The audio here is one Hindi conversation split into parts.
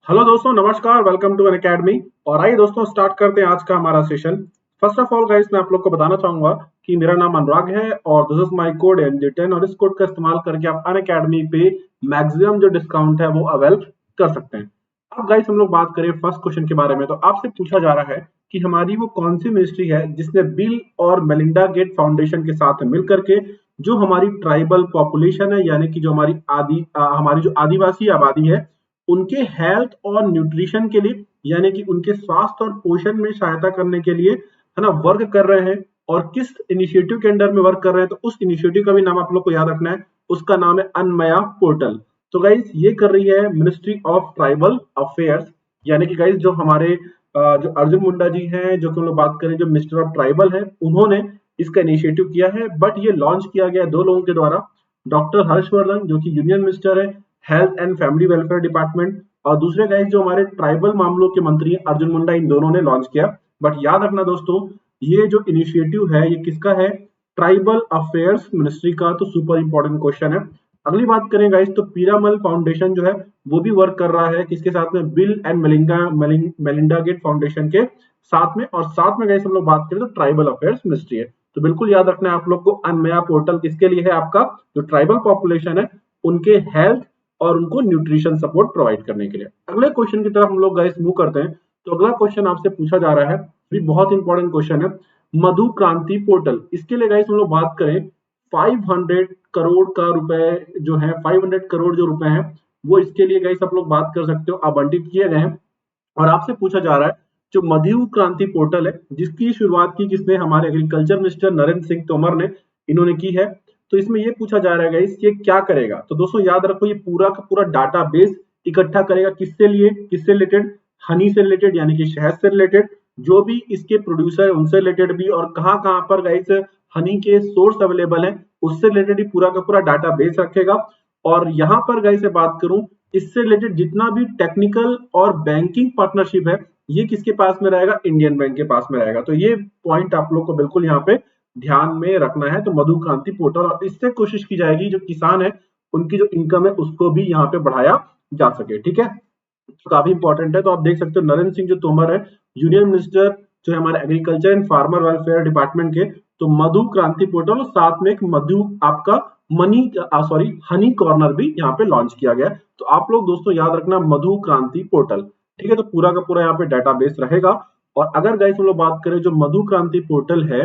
हेलो दोस्तों, नमस्कार। Welcome to N academy. और आइए दोस्तों स्टार्ट करते हैं आज का हमारा session. First of all guys, मैं आप लोग को बताना चाहूंगा कि मेरा नाम अनुराग है और this is my code NJ10 और इस कोड का इस्तेमाल करके आप अन अकेडमी पे मैक्सिमम जो डिस्काउंट है वो अवेल कर सकते हैं। अब गाइस हम लोग बात करें फर्स्ट क्वेश्चन के बारे में, तो आपसे पूछा जा रहा है कि हमारी वो कौन सी मिनिस्ट्री है जिसने बिल और मेलिंडा गेट फाउंडेशन के साथ मिल करके जो हमारी ट्राइबल पॉपुलेशन है, यानी कि जो हमारी जो आदिवासी आबादी है, उनके हेल्थ और न्यूट्रिशन के लिए, यानी कि उनके स्वास्थ्य और पोषण में सहायता करने के लिए है ना वर्क कर रहे हैं। और किस इनिशिएटिव के अंडर में वर्क कर रहे हैं, तो उस इनिशिएटिव का भी नाम आप लोग को याद रखना है। उसका नाम है अनमया पोर्टल। तो गाइज ये कर रही है मिनिस्ट्री ऑफ ट्राइबल अफेयर्स, यानी कि गाइज जो हमारे जो अर्जुन मुंडा जी हैं, जो कि हम लोग बात करें जो मिनिस्टर ऑफ ट्राइबल है, उन्होंने इसका इनिशिएटिव किया है। बट ये लॉन्च किया गया दो लोगों के द्वारा, डॉक्टर हर्षवर्धन जो कि यूनियन मिनिस्टर है health and family welfare department, और दूसरे गाइस जो हमारे ट्राइबल मामलों के मंत्री हैं अर्जुन मुंडा, इन दोनों ने लॉन्च किया। बट याद रखना दोस्तों, ये जो इनिशिएटिव है ये किसका है? ट्राइबल अफेयर्स मिनिस्ट्री का। तो सुपर इंपॉर्टेंट क्वेश्चन है। अगली बात करें गाइस, तो पीरामल फाउंडेशन जो है वो भी वर्क कर रहा है किसके साथ में? Bill and Melinda Gate foundation के साथ में। और साथ में गाइस हम लोग बात करें तो ट्राइबल अफेयर्स मिनिस्ट्री है। तो बिल्कुल याद रखना है आप लोग को, अनमया पोर्टल किसके लिए है? आपका जो ट्राइबल पॉपुलेशन है उनके हेल्थ और उनको न्यूट्रिशन सपोर्ट प्रोवाइड करने के लिए। अगले क्वेश्चन की तरफ हम लोग गाइस मूव करते हैं। तो अगला क्वेश्चन आपसे पूछा जा रहा है, भी बहुत इंपॉर्टेंट क्वेश्चन है, मधु क्रांति पोर्टल। इसके लिए गाइस हम लोग बात करें 500 करोड़ का रुपए जो है, 500 करोड़ जो रुपए हैं वो इसके लिए गाइस आप लोग बात कर सकते हो, आवंटित किए गए हैं। और आपसे पूछा जा रहा है जो मधु क्रांति पोर्टल है जिसकी शुरुआत की किसने? हमारे एग्रीकल्चर मिनिस्टर नरेंद्र सिंह तोमर ने, इन्होंने की है। तो इसमें ये पूछा जा रहा है गाइस ये क्या करेगा? तो दोस्तों याद रखो, ये पूरा का पूरा डाटा बेस इकट्ठा करेगा किससे लिए? किससे रिलेटेड? हनी से रिलेटेड, यानी कि शहद से रिलेटेड, जो भी इसके प्रोड्यूसर है उनसे रिलेटेड भी, और कहाँ कहाँ पर गाइस हनी के सोर्स अवेलेबल है उससे रिलेटेड ही पूरा का पूरा डाटा बेस रखेगा। और यहाँ पर गाइस से बात करूं, इससे रिलेटेड जितना भी टेक्निकल और बैंकिंग पार्टनरशिप है ये किसके पास में रहेगा? इंडियन बैंक के पास में रहेगा। तो ये पॉइंट आप लोग को बिल्कुल यहाँ पे ध्यान में रखना है। तो मधु क्रांति पोर्टल, और इससे कोशिश की जाएगी जो किसान है उनकी जो इनकम है उसको भी यहाँ पे बढ़ाया जा सके। ठीक है, तो काफी इंपॉर्टेंट है। तो आप देख सकते हो नरेंद्र सिंह जो तोमर है, यूनियन मिनिस्टर जो है हमारे agriculture and farmer welfare department के, तो मधु क्रांति पोर्टल और साथ में एक मधु आपका हनी कॉर्नर भी यहाँ पे लॉन्च किया गया। तो आप लोग दोस्तों याद रखना मधु क्रांति पोर्टल। ठीक है, तो पूरा का पूरा यहाँ पे डाटाबेस रहेगा। और अगर गाइस हम लोग बात करें जो मधु क्रांति पोर्टल है,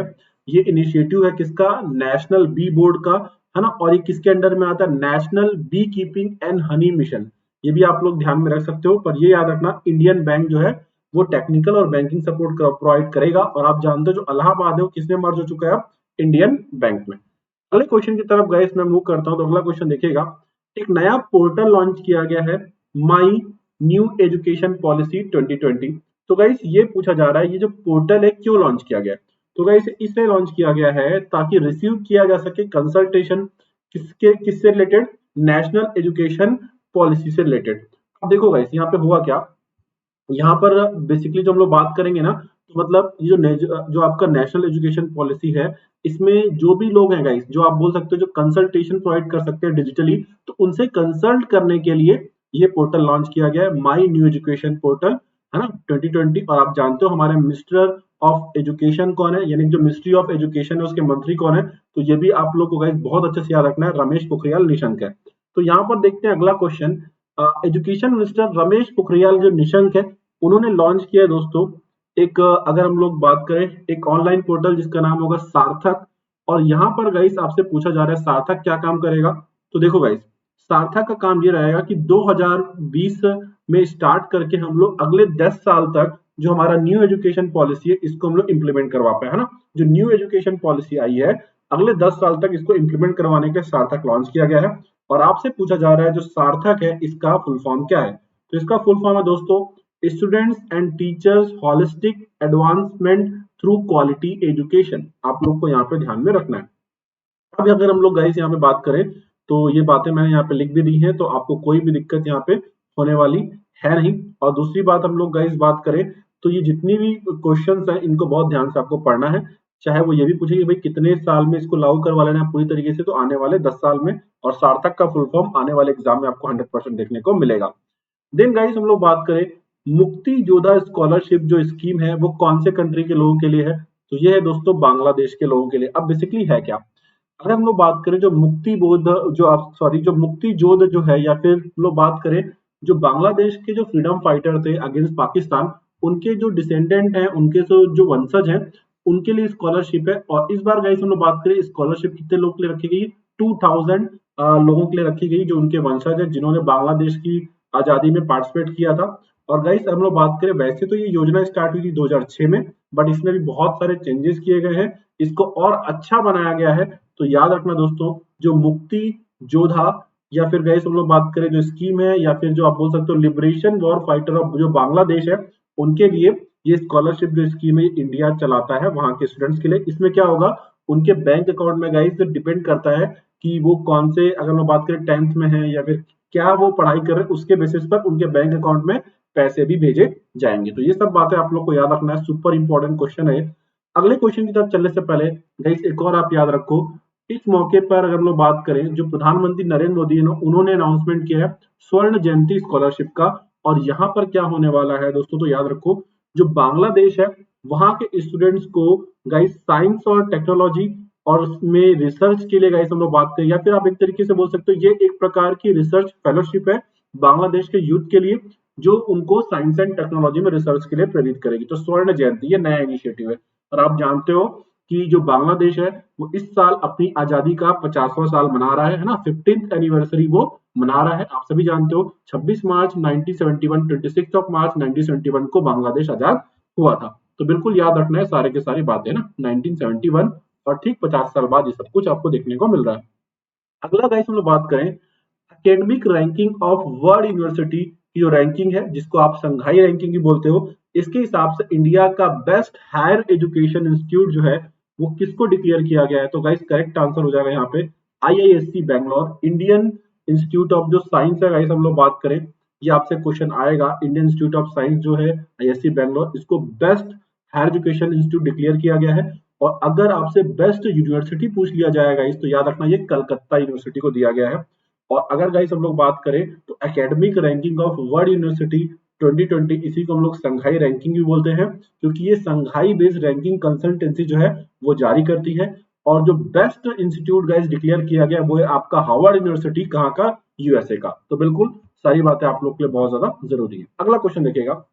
ये इनिशिएटिव है किसका? नेशनल बी बोर्ड का, है ना। और ये किसके अंडर में आता है? National bee keeping and honey mission. ये भी आप लोग ध्यान में रख सकते हो। पर ये याद रखना इंडियन बैंक जो है वो टेक्निकल और बैंकिंग सपोर्ट प्रोवाइड करेगा। और आप जानते हो जो इलाहाबाद है वो किसमें मर्ज हो चुका है? अब इंडियन बैंक में। अगले क्वेश्चन की तरफ गाइस मैं मूव करता हूं। तो अगला क्वेश्चन देखिएगा, एक नया पोर्टल लॉन्च किया गया है, माई न्यू एजुकेशन पॉलिसी 2020। तो गाइस ये पूछा जा रहा है ये जो पोर्टल है क्यों लॉन्च किया गया? तो गाइस इसलिए लॉन्च किया गया है ताकि रिसीव किया जा सके कंसल्टेशन किससे रिलेटेड? नेशनल एजुकेशन पॉलिसी से रिलेटेड। अब देखो गाइस यहाँ पे हुआ क्या, यहाँ पर बेसिकली जो हम लोग बात करेंगे ना, तो मतलब ये जो आपका नेशनल एजुकेशन पॉलिसी है, इसमें जो भी लोग हैं गाइस, जो आप बोल सकते हो जो कंसल्टेशन प्रोवाइड कर सकते हैं डिजिटली, तो उनसे कंसल्ट करने के लिए ये पोर्टल लॉन्च किया गया है, माई न्यू एजुकेशन पोर्टल, है ना, 2020। और आप जानते हो हमारे मिनिस्टर ऑफ एजुकेशन कौन है, यानी जो मिनिस्ट्री ऑफ एजुकेशन है उसके मंत्री कौन है? तो ये भी आप लोग को गाइस बहुत अच्छे से याद रखना है, रमेश पोखरियाल निशंक है। तो यहाँ पर देखते हैं अगला question. Education minister Ramesh Pokhriyal जो निशंक है, उन्होंने लॉन्च किया है दोस्तों एक, अगर हम लोग बात करें, एक ऑनलाइन पोर्टल जिसका नाम होगा सार्थक। और यहाँ पर गाइस आपसे पूछा जा रहा है सार्थक क्या काम करेगा? तो देखो गाइस, सार्थक का काम ये रहेगा कि 2020 में स्टार्ट करके हम लोग अगले 10 साल तक जो हमारा न्यू एजुकेशन पॉलिसी है इसको हम लोग इंप्लीमेंट करवा पाए, है ना। जो न्यू एजुकेशन पॉलिसी आई है अगले 10 साल तक इसको इंप्लीमेंट करवाने के सार्थक लॉन्च किया गया है। और आपसे पूछा जा रहा है जो सार्थक है इसका फुल फॉर्म क्या है? तो इसका फुल फॉर्म है दोस्तों students and teachers holistic advancement through quality education. आप लोग को यहाँ पे ध्यान में रखना है। अब अगर हम लोग गाइस यहाँ पे बात करें, तो ये बातें मैंने यहाँ पे लिख भी दी हैं, तो आपको कोई भी दिक्कत यहाँ पे होने वाली है नहीं। और दूसरी बात हम लोग गाइस बात करें, तो ये जितनी भी क्वेश्चंस हैं इनको बहुत ध्यान से आपको पढ़ना है। चाहे वो ये भी पूछे कि भाई कितने साल में इसको लागू करवा लेना है पूरी तरीके से, तो आने वाले 10 साल में। और सार्थक का फुल फॉर्म आने वाले एग्जाम में आपको 100% देखने को मिलेगा। देन गाइस हम लोग बात करें मुक्ति योद्धा स्कॉलरशिप जो स्कीम है वो कौन से कंट्री के लोगों के लिए है, तो ये है दोस्तों बांग्लादेश के लोगों के लिए। अब बेसिकली है क्या, अगर हम लोग बात करें जो मुक्ति बोध जो आप सॉरी जो मुक्ति जोध जो है, या फिर हम लोग बात करें जो बांग्लादेश के जो फ्रीडम फाइटर थे अगेंस्ट पाकिस्तान, उनके जो डिसेंडेंट हैं, उनके जो वंशज हैं, उनके लिए स्कॉलरशिप है। और इस बार गाइस हम लोग बात करें स्कॉलरशिप कितने लोगों के लिए रखी गई, 2000 लोगों के लिए रखी गई जो उनके वंशज है जिन्होंने बांग्लादेश की आजादी में पार्टिसिपेट किया था। और गाइस हम लोग बात करें, वैसे तो ये योजना स्टार्ट हुई थी 2006 में, बट इसमें भी बहुत सारे चेंजेस किए गए हैं, इसको और अच्छा बनाया गया है। तो याद रखना दोस्तों, जो मुक्ति जोधा या फिर गाइस हम लोग बात करें जो स्कीम है, या फिर जो आप बोल सकते हो लिबरेशन वॉर फाइटर ऑफ जो बांग्लादेश है, उनके लिए ये स्कॉलरशिप जो स्कीम है इंडिया चलाता है वहां के स्टूडेंट्स के लिए। इसमें क्या होगा, उनके बैंक अकाउंट में गाइस डिपेंड करता है कि वो कौन से, अगर हम बात करें 10th में है या फिर क्या वो पढ़ाई कर रहे हैं, उसके बेसिस पर उनके बैंक अकाउंट में पैसे भी भेजे जाएंगे। तो ये सब बातें आप लोग को याद रखना है, सुपर इंपॉर्टेंट क्वेश्चन है। अगले क्वेश्चन की तरफ चलने से पहले गाइस एक और आप याद रखो, इस मौके पर अगर हम लोग बात करें जो प्रधानमंत्री नरेंद्र मोदी ने उन्होंने अनाउंसमेंट किया है स्वर्ण जयंती स्कॉलरशिप का। और यहाँ पर क्या होने वाला है दोस्तों, तो याद रखो जो बांग्लादेश है वहां के स्टूडेंट्स को गाइस साइंस और टेक्नोलॉजी और उसमें रिसर्च के लिए गाइस हम लोग बात करें, या फिर आप एक तरीके से बोल सकते हो ये एक प्रकार की रिसर्च फेलोशिप है बांग्लादेश के यूथ के लिए, जो उनको साइंस एंड टेक्नोलॉजी में रिसर्च के लिए प्रेरित करेगी। तो स्वर्ण जयंती ये नया इनिशिएटिव है। और आप जानते हो कि जो बांग्लादेश है वो इस साल अपनी आजादी का 50वां साल मना रहा है ना, 15th एनिवर्सरी वो मना रहा है। आप सभी जानते हो 26 मार्च 1971, 26 ऑफ मार्च 1971 को बांग्लादेश आजाद हुआ था। तो बिल्कुल याद रखना है सारे के सारी बातें ना, 1971 और ठीक 50 साल बाद ये सब कुछ आपको देखने को मिल रहा है। अगला गाइस हम लोग बात करें academic ranking of world university की जो रैंकिंग है, जिसको आप संघाई रैंकिंग भी बोलते हो, इसके हिसाब से इंडिया का बेस्ट हायर एजुकेशन इंस्टीट्यूट जो है वो किसको डिक्लेयर किया गया है। तो गाइस करेक्ट आंसर हो जाएगा यहाँ पे IISc Bangalore, Indian institute of जो साइंस है गाइस हम लोग बात करें, ये आपसे क्वेश्चन आएगा, इंडियन इंस्टीट्यूट ऑफ साइंस जो है आईआईएससी बैंगलोर, इसको best higher education institute declare किया गया है। और अगर आपसे बेस्ट यूनिवर्सिटी पूछ लिया जाएगा इस, तो याद रखना ये कलकत्ता यूनिवर्सिटी को दिया गया है। और अगर गाइस हम लोग बात करें तो academic ranking of world university 2020, इसी को हम लोग संघाई रैंकिंग भी बोलते हैं, क्योंकि ये संघाई बेस्ड रैंकिंग कंसल्टेंसी जो है वो जारी करती है। और जो बेस्ट इंस्टीट्यूट गाइस डिक्लेयर किया गया वो है आपका हार्वर्ड यूनिवर्सिटी, कहाँ का, यूएसए का। तो बिल्कुल सारी बातें आप लोग के लिए बहुत ज्यादा जरूरी है। अगला क्वेश्चन देखिएगा,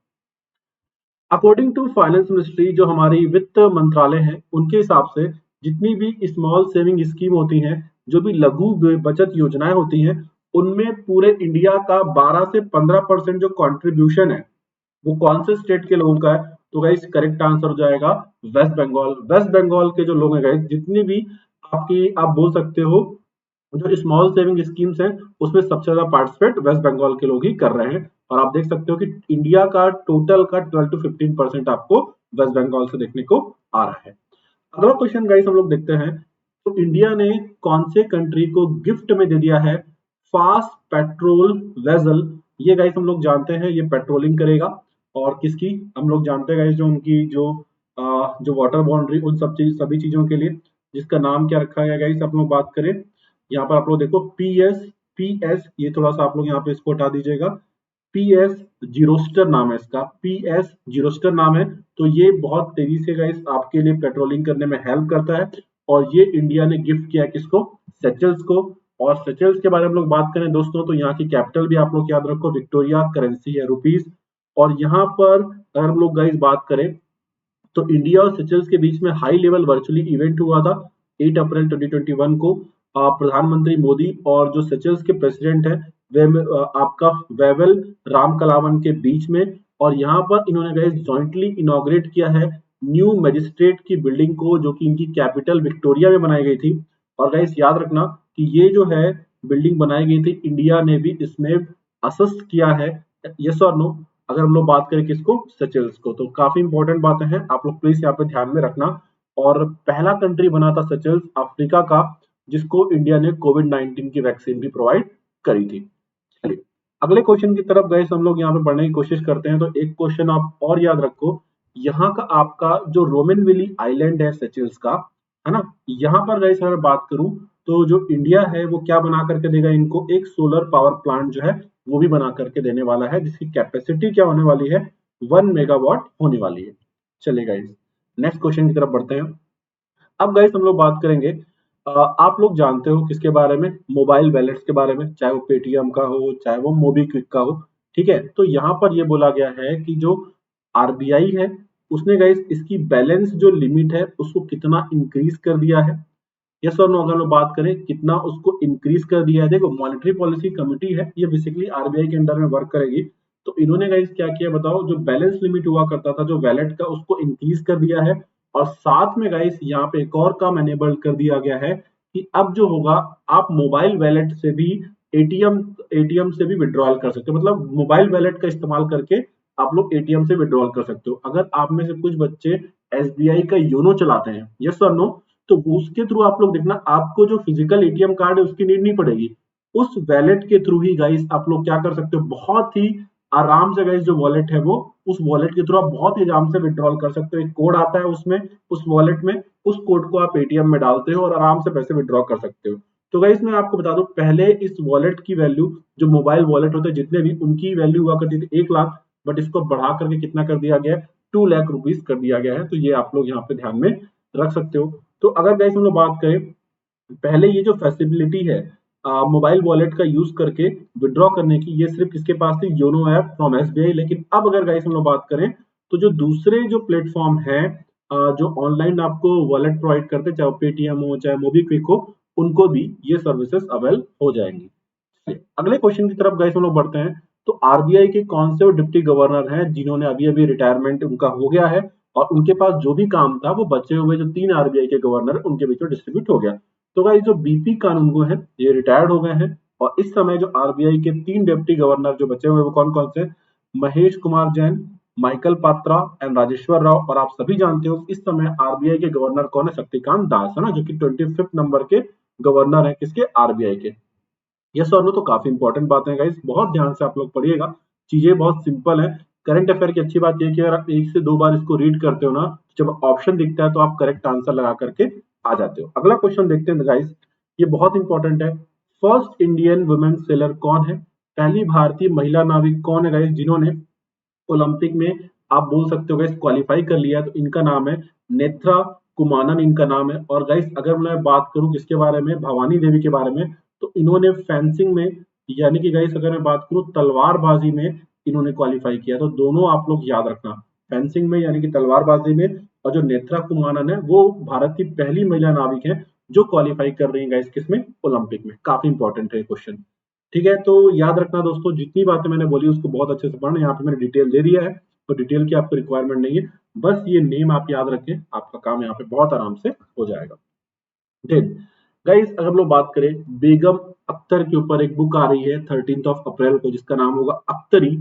अकॉर्डिंग टू फाइनेंस मिनिस्ट्री जो हमारी वित्त मंत्रालय है, उनके हिसाब से जितनी भी स्मॉल सेविंग स्कीम होती हैं, जो भी लघु बचत योजनाएं होती हैं, उनमें पूरे इंडिया का 12 से 15% जो कंट्रीब्यूशन है वो कौन से स्टेट के लोगों का है। तो गाइस करेक्ट आंसर हो जाएगा वेस्ट बंगाल। वेस्ट बंगाल के जो लोग हैं गाइस, जितनी भी आपकी आप बोल सकते हो जो स्मॉल सेविंग स्कीम्स हैं, उसमें सबसे ज्यादा पार्टिसिपेट वेस्ट बंगाल के लोग ही कर रहे हैं। और आप देख सकते हो कि इंडिया का टोटल का 12 to 15% आपको वेस्ट बंगाल से देखने को आ रहा है। अगला क्वेश्चन गाइस हम लोग देखते हैं, तो इंडिया ने कौन से कंट्री को गिफ्ट में दे दिया है फास्ट पेट्रोल वेसल। ये गाइस हम लोग जानते हैं ये पेट्रोलिंग करेगा, और किसकी हम लोग जानते हैं गाइस, जो उनकी जो वाटर बाउंड्री उन सभी चीजों के लिए, जिसका नाम क्या रखा है गाइस, आप लोग बात करें यहाँ पर आप लोग देखो पीएस, ये थोड़ा सा आप लोग यहाँ पे इसको हटा दीजिएगा, पीएस जीरोस्टर नाम है इसका, पीएस जीरोस्टर नाम है। तो ये बहुत तेजी से गाइस आपके लिए पेट्रोलिंग करने में हेल्प करता है। और ये इंडिया ने गिफ्ट किया किसको, सेचल्स को। और सेचल्स के बारे में हम लोग बात करें दोस्तों, तो यहाँ की कैपिटल भी आप लोग याद रखो, विक्टोरिया, करेंसी है रुपीज। और यहाँ पर अगर हम लोग गाइस बात करें तो इंडिया और सेचल्स के बीच में हाई लेवल वर्चुअली इवेंट हुआ था 8 अप्रैल 2021 को। प्रधानमंत्री मोदी और जो सेचल्स के प्रेसिडेंट है वे आपका वेवेल राम कलावन के बीच में। और यहाँ पर इन्होंने गाइस जॉइंटली इनॉग्रेट किया है न्यू मजिस्ट्रेट की बिल्डिंग को, जो कि इनकी कैपिटल विक्टोरिया में बनाई गई थी। और गाइस याद रखना कि ये जो है बिल्डिंग बनाई गई थी, इंडिया ने भी इसमें असिस्ट किया है, यस और नो। अगर हम लोग बात करें किसको, सचेल्स को, तो काफी इंपॉर्टेंट बातें हैं, आप लोग प्लीज यहाँ पे ध्यान में रखना। और पहला कंट्री बना था सचेल्स अफ्रीका का, जिसको इंडिया ने कोविड-19 की वैक्सीन भी प्रोवाइड करी थी। चलिए अगले क्वेश्चन की तरफ गए हम लोग यहाँ पे बढ़ने की कोशिश करते हैं। तो एक क्वेश्चन आप और याद रखो, यहाँ का आपका जो रोमन वैली आइलैंड है सचेल्स का, है ना, यहाँ पर गए अगर बात करूं तो जो इंडिया है वो क्या बना करके देगा इनको, एक सोलर पावर प्लांट जो है वो भी बना करके देने वाला है, जिसकी कैपेसिटी क्या होने वाली है, 1 मेगावाट होने वाली है। चलिए गाइस नेक्स्ट क्वेश्चन की तरफ बढ़ते हैं। अब गाइस हम लोग बात करेंगे, आप लोग जानते हो किसके बारे में, मोबाइल वैलेट्स के बारे में, चाहे वो पेटीएम का हो चाहे वो मोबीक्विक का हो। ठीक है, तो यहाँ पर ये बोला गया है कि जो आरबीआई है उसने गाइस इसकी बैलेंस जो लिमिट है उसको कितना इंक्रीज कर दिया है। यस और नो अगर हम बात करें कितना उसको इंक्रीज कर दिया है। देखो मॉनेटरी पॉलिसी कमिटी है, ये बेसिकली आरबीआई के अंडर में वर्क करेगी। तो इन्होंने गाइस क्या किया बताओ, जो बैलेंस लिमिट हुआ करता था जो वैलेट का उसको इंक्रीज कर दिया है। और साथ में गाइस यहाँ पे एक और काम एनेबल कर दिया गया है कि अब जो होगा आप मोबाइल वैलेट से भी एटीएम एटीएम से भी विड्रॉल कर सकते हो, मतलब मोबाइल वैलेट का इस्तेमाल करके आप लोग एटीएम से विड्रॉल कर सकते हो। अगर आप में से कुछ बच्चे एसबीआई का योनो चलाते हैं, यस और नो, तो उसके थ्रू आप लोग देखना आपको जो फिजिकल एटीएम कार्ड है उसकी नीड नहीं पड़ेगी। उस वैलेट के थ्रू ही गाइस आप लोग क्या कर सकते हो, बहुत ही आराम से गाइस जो वॉलेट है वो, उस वॉलेट के थ्रू आप बहुत ही आराम से विड्रॉल कर सकते हो। एक कोड आता है उसमें, उस वॉलेट में, उस कोड को आप एटीएम में डालते हो और आराम से पैसे विड्रॉ कर सकते हो। तो गाइस मैं आपको बता दूं, पहले इस वॉलेट की वैल्यू, जो मोबाइल वॉलेट होते हैं जितने भी, उनकी वैल्यू हुआ करती थी 1 लाख, बट इसको बढ़ा करके कितना कर दिया गया है, 2 लाख रुपीज कर दिया गया है। तो ये आप लोग यहाँ पे ध्यान में रख सकते हो। तो अगर गाइस हम लोग बात करें, पहले ये जो फैसिलिटी है मोबाइल वॉलेट का यूज करके विड्रॉ करने की, ये सिर्फ किसके पास थी, योनो ऐप फ्रॉम एसबीआई। लेकिन अब अगर गाइस हम लोग बात करें तो जो दूसरे जो प्लेटफॉर्म है जो ऑनलाइन आपको वॉलेट प्रोवाइड करते, चाहे पेटीएम हो चाहे मोबीक्विक हो, उनको भी ये सर्विसेज अवेल हो जाएंगी। अगले क्वेश्चन की तरफ गाइस हम लोग बढ़ते हैं। तो आरबीआई के कौन से वो डिप्टी गवर्नर हैं जिन्होंने अभी अभी रिटायरमेंट उनका हो गया है और उनके पास जो भी काम था वो बचे हुए जो 3 आरबीआई के गवर्नर उनके बीच में डिस्ट्रीब्यूट हो गया। तो गाइस जो बीपी कानूनगो है ये रिटायर्ड हो गए हैं और इस समय जो आरबीआई के 3 डिप्टी गवर्नर जो बचे हुए वो कौन कौन से, महेश कुमार जैन, माइकल पात्रा एंड राजेश्वर राव। और आप सभी जानते हो इस समय आरबीआई के गवर्नर कौन है, शक्तिकांत दास है ना, जो कि 25 नंबर के गवर्नर है किसके, आरबीआई के। यस और नो तो काफी इंपॉर्टेंट बातें हैं गाइस, बहुत ध्यान से आप लोग पढ़िएगा, चीजें बहुत सिंपल है। करंट अफेयर की अच्छी बात यह है कि अगर आप 1 से 2 बार इसको रीड करते हो ना, जब ऑप्शन दिखता है तो आप करेक्ट आंसर लगा करके आ जाते हो। अगला क्वेश्चन देखते हैं गाइस, ये बहुत इंपॉर्टेंट है। फर्स्ट इंडियन वुमेन सेलर कौन है, पहली भारतीय महिला नाविक कौन है गाइस जिन्होंने ओलंपिक में, आप बोल सकते हो गाइस, क्वालिफाई कर लिया। तो इनका नाम है नेत्रा कुमानन, इनका नाम है। और गाइस अगर मैं बात करूं किसके बारे में, भवानी देवी के बारे में, तो इन्होंने फेंसिंग में, यानी कि गाइस अगर मैं बात करूं तलवारबाजी में इन्होंने क्वालिफाई किया। तो दोनों आप लोग याद रखना, फेंसिंग में यानी कि तलवारबाजी में, और जो नेत्रा कुमानन है वो भारत की पहली महिला नाविक है जो क्वालिफाई कर रही है गाइस किसमें, ओलंपिक में। काफी इंपॉर्टेंट है क्वेश्चन। ठीक है, तो याद रखना दोस्तों, जितनी बातें मैंने बोली उसको बहुत अच्छे से पढ़ना। यहाँ पे मैंने डिटेल दे दिया है, तो डिटेल की आपको रिक्वायरमेंट नहीं है, बस ये नेम आप याद रखें, आपका काम यहाँ पे बहुत आराम से हो जाएगा। देन गाइस अगर हम लोग बात करें, बेगम अख्तर के ऊपर एक बुक आ रही है 13 अप्रैल को, जिसका नाम होगा Akhtari,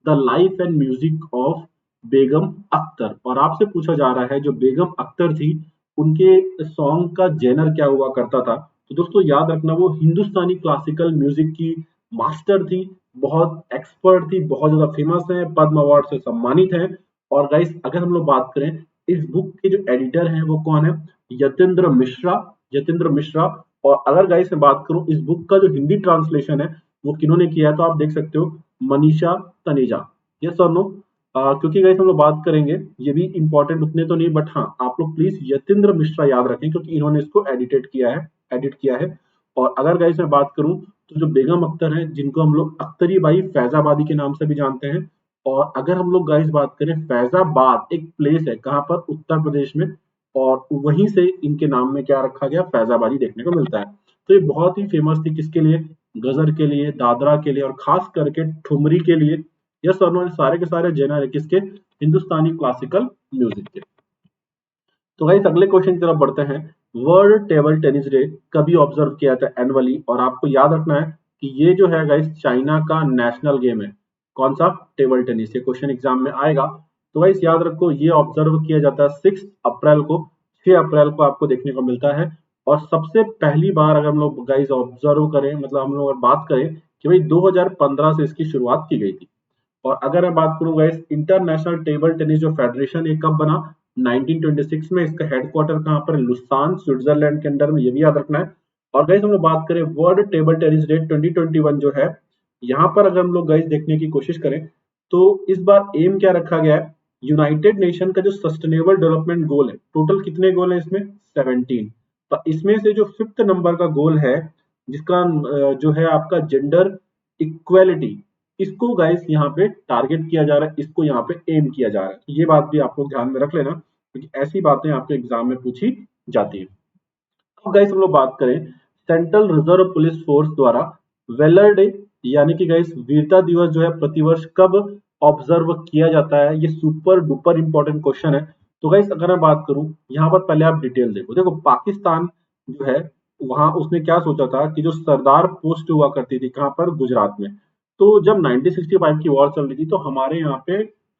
the life and music of Begum Akhtar. और आपसे पूछा जा रहा है जो बेगम अख्तर थी उनके सॉन्ग का जेनर क्या हुआ करता था। तो दोस्तों याद रखना वो हिंदुस्तानी क्लासिकल म्यूजिक की मास्टर थी, बहुत एक्सपर्ट थी, बहुत ज्यादा फेमस है, पद्म अवार्ड से सम्मानित है। और गाइस अगर हम लोग बात करें, इस बुक के जो एडिटर हैं वो कौन है, यतेंद्र मिश्रा, यतेंद्र मिश्रा। और अगर गाइस मैं बात करूं इस बुक का जो हिंदी ट्रांसलेशन है वो किन्होंने किया है, तो आप देख सकते हो मनीषा तनेजा। यस और नो, क्योंकि गाइस हम लोग बात करेंगे, ये भी इंपॉर्टेंट उतने तो नहीं, बट हाँ आप लोग प्लीज यतेंद्र मिश्रा याद रखें क्योंकि इन्होंने इसको एडिट किया है। और अगर गाइस मैं बात करूं तो जो बेगम अख्तर है जिनको हम लोग अख्तरी बाई फैजाबादी के नाम से भी जानते हैं। और अगर हम लोग गाइस बात करें, फैजाबाद एक प्लेस है कहां पर, उत्तर प्रदेश में, और वहीं से इनके नाम में क्या रखा गया, फैजाबादी देखने को मिलता है। तो ये बहुत ही फेमस थी किसके लिए, गजल के लिए, दादरा के लिए और खास करके ठुमरी के लिए। यस और नो, सारे के सारे जेनर है किसके, हिंदुस्तानी क्लासिकल म्यूजिक के। तो गाइस अगले क्वेश्चन की तरफ बढ़ते हैं। वर्ल्ड टेबल टेनिस डे कभी ऑब्जर्व किया था एनुअली, और आपको याद रखना है कि ये जो है गाइस चाइना का नेशनल गेम है। कौन सा, टेबल टेनिस, ये क्वेश्चन एग्जाम में आएगा। तो गाइस याद रखो ये ऑब्जर्व किया जाता है 6 अप्रैल को, 6 अप्रैल को आपको देखने को मिलता है। और सबसे पहली बार अगर हम लोग गाइस ऑब्जर्व करें, मतलब हम लोग अगर बात करें कि भाई 2015 से इसकी शुरुआत की गई थी। और अगर मैं बात करूं गाइस, इंटरनेशनल टेबल टेनिस जो फेडरेशन ये कब बना, 1926 में। इसका हेडक्वार्टर कहां पर, लुसान स्विट्जरलैंड के अंदर में, ये भी याद रखना है। और गाइस हम लोग बात करें वर्ल्ड टेबल टेनिस डे 2021 जो है, यहाँ पर अगर हम लोग गाइस देखने की कोशिश करें तो इस बार एम क्या रखा गया है, यूनाइटेड नेशन का जो सस्टेनेबल डेवलपमेंट गोल है, टोटल कितने गोल है इसमें, 17। तो इसमें से जो 5th नंबर का गोल है, जिसका जो है आपका जेंडर इक्वेलिटी, इसको गाइस यहाँ पे टारगेट किया जा रहा है, इसको यहाँ पे एम किया जा रहा है। तो ये बात भी आप लोग ध्यान में रख लेना, क्योंकि ऐसी बातें आपके एग्जाम में पूछी जाती है। अब गाइस हम लोग बात करें सेंट्रल रिजर्व पुलिस फोर्स द्वारा वेलर डे यानी कि गाइस वीरता दिवस जो है प्रतिवर्ष कब ऑब्जर्व किया जाता है, ये सुपर डुपर इंपॉर्टेंट क्वेश्चन है। तो गाइस अगर मैं बात करूं, यहाँ पर पहले आप डिटेल देखो, देखो पाकिस्तान जो है, वहां उसने क्या सोचा था कि जो सरदार पोस्ट हुआ करती थी कहां पर, गुजरात में। तो जब 1965 की वॉर चल रही थी तो हमारे यहाँ पे,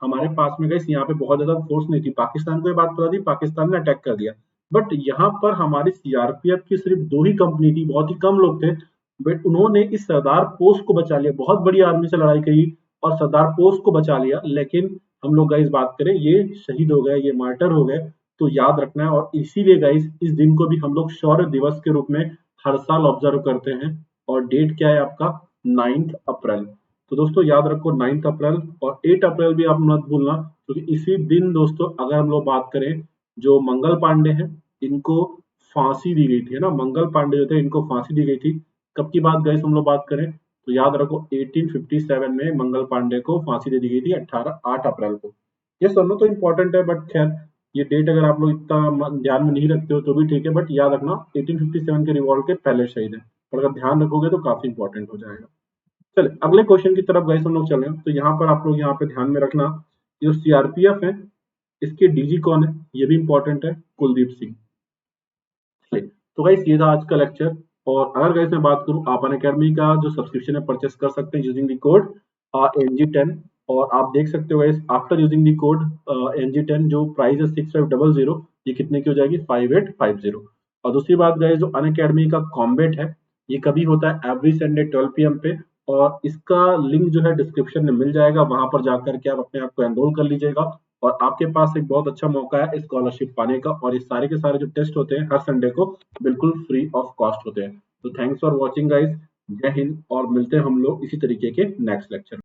हमारे पास में गाइस यहाँ पे बहुत ज्यादा फोर्स नहीं थी, पाकिस्तान को ये बात पता थी, पाकिस्तान ने अटैक कर दिया। बट यहाँ पर हमारी सीआरपीएफ की सिर्फ 2 ही कंपनी थी, बहुत ही कम लोग थे, बट उन्होंने इस सरदार पोस्ट को बचा लिया, बहुत बड़ी आर्मी से लड़ाई करी और सरदार पोस्ट को बचा लिया। लेकिन हम लोग गाइस बात करें, ये शहीद हो गए, ये मार्टर हो गए। तो याद रखना है, और इसीलिए गाइस इस दिन को भी हम लोग शौर्य दिवस के रूप में हर साल ऑब्जर्व करते हैं। और डेट क्या है आपका, 9 अप्रैल। तो दोस्तों याद रखो 9 अप्रैल, और 8 अप्रैल भी आप मत भूलना, क्योंकि इसी दिन दोस्तों अगर हम लोग बात करें, जो मंगल पांडे हैं, इनको फांसी दी गई थी, है ना, मंगल पांडे जो थे इनको फांसी दी गई थी। कब की बात गाइस हम लोग बात करें, तो याद रखो 1857 में मंगल पांडे को फांसी दे दी गई थी 8 अप्रैल को। ये सुनना तो इम्पोर्टेंट है, बट खैर ये डेट अगर आप लोग इतना ध्यान में नहीं रखते हो तो भी ठीक है, बट याद रखना 1857 के रिवॉल्ट के पहले शहीद है, और अगर ध्यान रखोगे तो काफी इंपॉर्टेंट हो जाएगा। चलिए अगले क्वेश्चन की तरफ गाइस हम लोग चले, तो यहाँ पर आप लोग यहाँ पे ध्यान में रखना, जो सीआरपीएफ है इसके डीजी कौन है, ये भी इंपॉर्टेंट है, कुलदीप सिंह। तो गाइस ये था आज का लेक्चर। और अगर गाइस मैं बात करूं, आप अनअकैडमी का जो सब्सक्रिप्शन है परचेस कर सकते हैं यूजिंग द कोड NG10। और आप देख सकते हो guys, after using the code NG10 जो प्राइस है 6500, ये कितने की हो जाएगी, 5850। और दूसरी बात गाइस, जो अनअकैडमी का कॉम्बेट है, ये कभी होता है एवरी संडे 12 PM पे, और इसका लिंक जो है डिस्क्रिप्शन में मिल जाएगा, वहां पर जाकर के आप अपने आप को एनरोल कर लीजिएगा। और आपके पास एक बहुत अच्छा मौका है स्कॉलरशिप पाने का, और ये सारे के सारे जो टेस्ट होते हैं हर संडे को बिल्कुल फ्री ऑफ कॉस्ट होते हैं। तो थैंक्स फॉर वॉचिंग गाइस, जय हिंद, और मिलते हैं हम लोग इसी तरीके के नेक्स्ट लेक्चर।